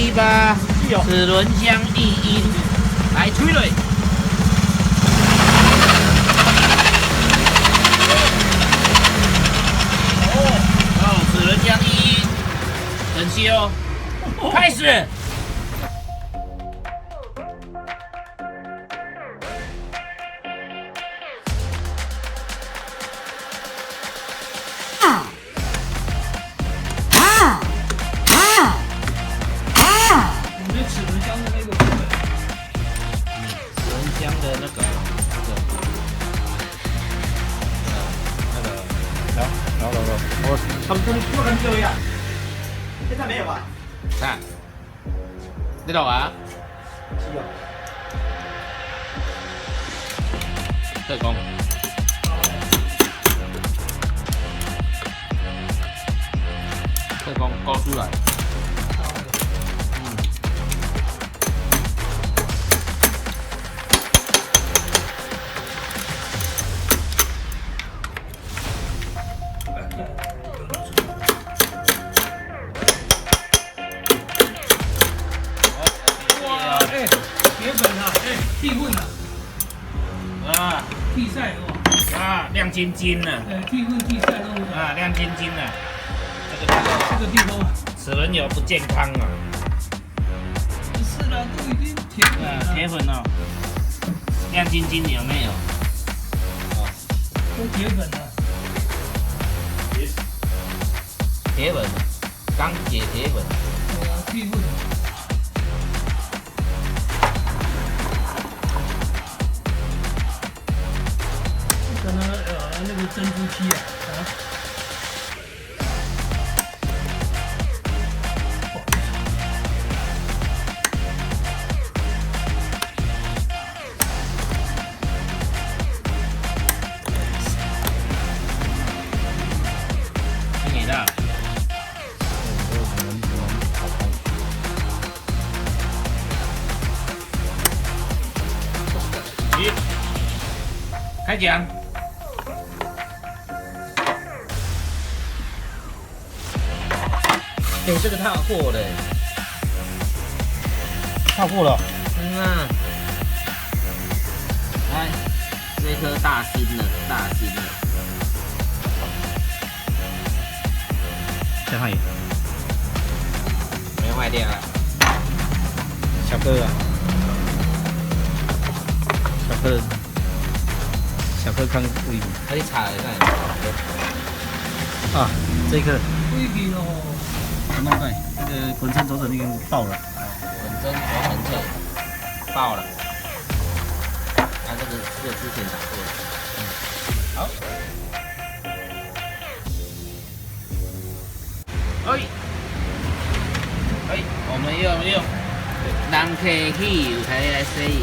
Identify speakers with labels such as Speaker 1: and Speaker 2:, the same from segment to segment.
Speaker 1: 一吧，齿轮箱异音，来吹嘞。哦，齿轮箱异音，等息哦，开始。
Speaker 2: 他们说你做很久呀，现在没有啊？
Speaker 1: 看，你懂啊？
Speaker 2: 是有。
Speaker 1: 特工，特工勾出来。
Speaker 3: 铁粉啊，替混啊，替赛哦，
Speaker 1: 亮晶晶呢，
Speaker 3: 替混替赛都
Speaker 1: 亮晶晶呢，
Speaker 3: 这个地方
Speaker 1: 齿轮油不健康啊，
Speaker 3: 不是啦，都已经铁粉了，
Speaker 1: 铁粉哦，亮晶晶有没有？
Speaker 3: 都铁粉了，
Speaker 1: 铁粉，钢铁铁粉，
Speaker 3: 替混。那个珍珠漆啊，
Speaker 1: 听你的。开讲。这个套货的，
Speaker 2: 套货了。
Speaker 1: 啊，来，这颗大新的，大新的，
Speaker 2: 再看一眼，
Speaker 1: 没有坏掉了。
Speaker 2: 小颗啊，小颗看微
Speaker 1: 可以查一下。
Speaker 2: 啊，这一颗
Speaker 3: 微比哦。
Speaker 2: 弄在那个滚针轴承已经爆了，
Speaker 1: 滚针轴承侧爆了，这个之前打过的，好，我们用人客气有台来适应，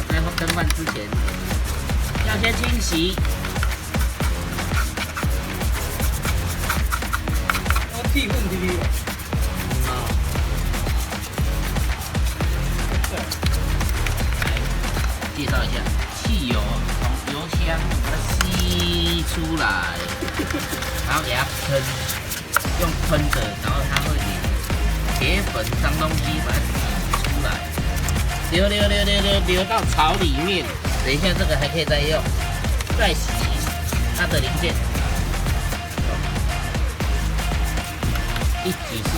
Speaker 1: 在蒸饭之前要先清洗。
Speaker 3: 替混的。
Speaker 1: 来介绍一下，汽油从油箱把它吸出来，然后给它喷，用喷的，然后它会连铁粉脏东西把它挤出来，流到槽里面。等一下这个还可以再用，再洗它的零件。一举数。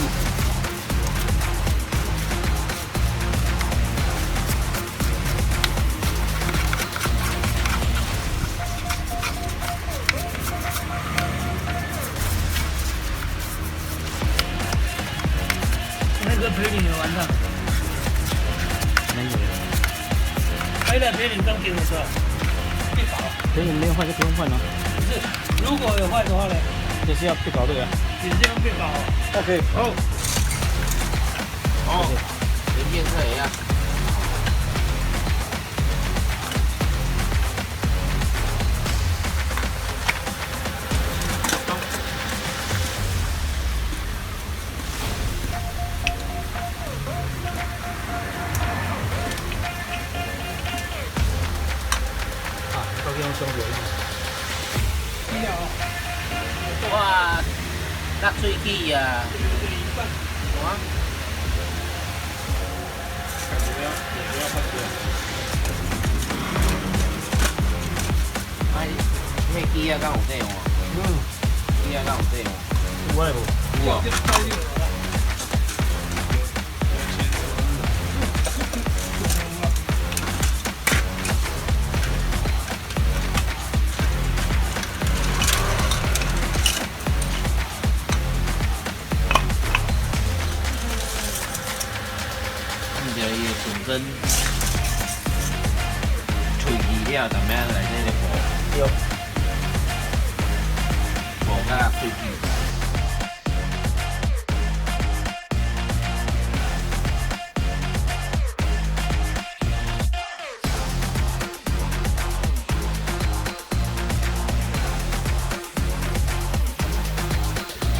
Speaker 3: 那个培领有完上，
Speaker 2: 没有。
Speaker 3: 培的培领刚给我说，别搞。
Speaker 2: 培领没有坏就不用换了。
Speaker 3: 不是，如果有坏的话呢？
Speaker 2: 就是要别搞这个。
Speaker 3: 也是用别搞。
Speaker 2: OK。
Speaker 1: 零件测一样。
Speaker 2: 用双手。
Speaker 3: 低调啊。
Speaker 1: 哇，落喙齿啊！哇，哎，咩机啊？敢有这样？机啊？敢有这样？
Speaker 2: 我来无。
Speaker 1: 有哦。伊个纯真喙齿了，但咩来这个补
Speaker 2: 有。
Speaker 1: 补甲喙齿。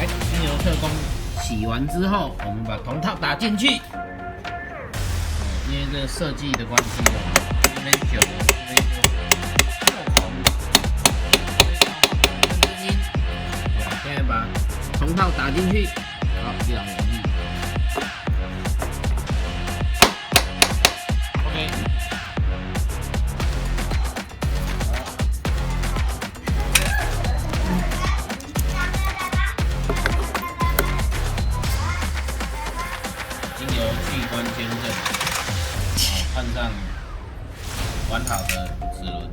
Speaker 1: 哎，精油特工洗完之后，我们把铜套打进去。因为这个设计的关系哦，这边久，这边就透红，声音。现在把铜套打进去，好，非常容易。OK。精油器官监证。换上完好的齿轮，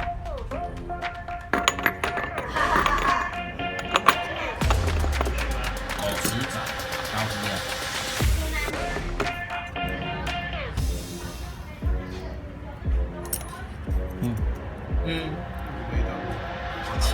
Speaker 1: 保持早高质量。
Speaker 2: 味道好轻。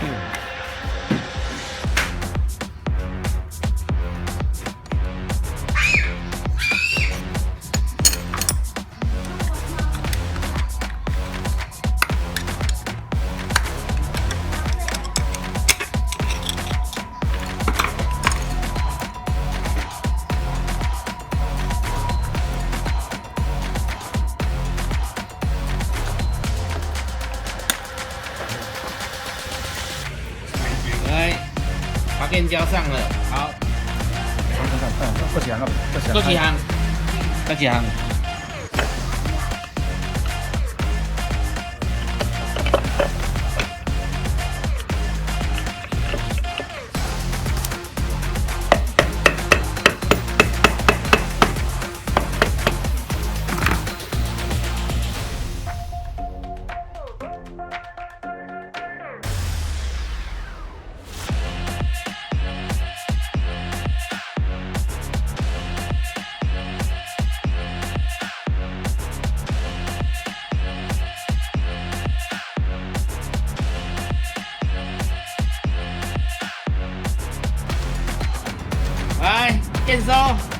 Speaker 1: 来，把电交上了，好，
Speaker 2: 过几行啊？
Speaker 1: 过几行，过几行。来，验收。